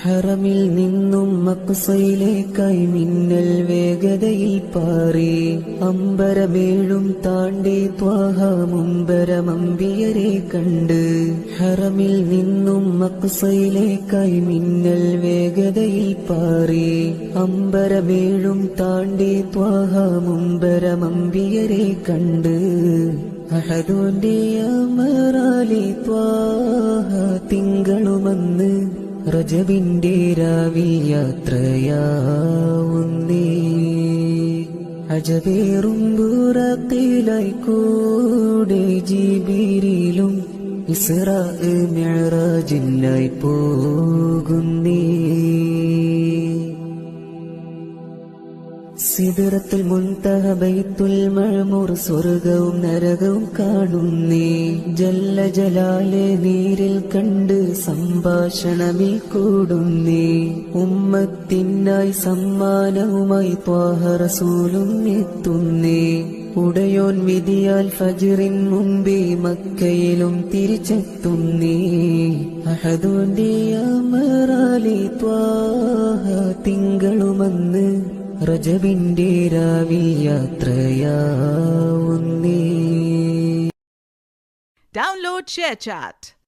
ഹറമിൽ നിന്നും മക്സയിലേക്കായി മിന്നൽ വേഗതയിൽ പാറി അമ്പരമേഴും താണ്ടി ത്വാഹ മുമ്പരമമ്പിയരെ കണ്ട്. ഹറമിൽ നിന്നും മക്സയിലേക്കായി മിന്നൽ വേഗതയിൽ പാറി അമ്പരമേഴും താണ്ടി ത്വാഹ മുമ്പരമമ്പിയരെ കണ്ട്. അഹദോന്റെ അമറാലി ത്വാഹ തിങ്കളുമന്ന് റജബിന്റെ രാവിൽ യാത്രയാവുന്നേ. അജബേറും ബുറഖിലായി കൂടെ ജിബിരിലും ഇസ്റാ മിഅ്റാജിനായി പോകുന്നേ. സിദ്റത്തുൽ മുൻതഹ ബൈത്തുൽ മഅ്മൂർ സ്വർഗവും നരകവും കാണുന്നേ. ജല്ല ജലാലെ നേരിൽ കണ്ട് സംഭാഷണമിൽ കൂടുന്നേ. ഉമ്മത്തിനായി സമ്മാനവുമായി ത്വാഹ റസൂലും എത്തുന്നേ. ഉടയോൻ വിധിയാൽ ഫജ്റിൻ മുമ്പേ മക്കയിലും തിരിച്ചെത്തുന്നേ. അഹദോന്റെ അമറാലി ത്വാഹ തിങ്കളുമന്ന് റജബിന്റെ രാവിൽ യാത്രയാവുന്നേ. Download ShareChat.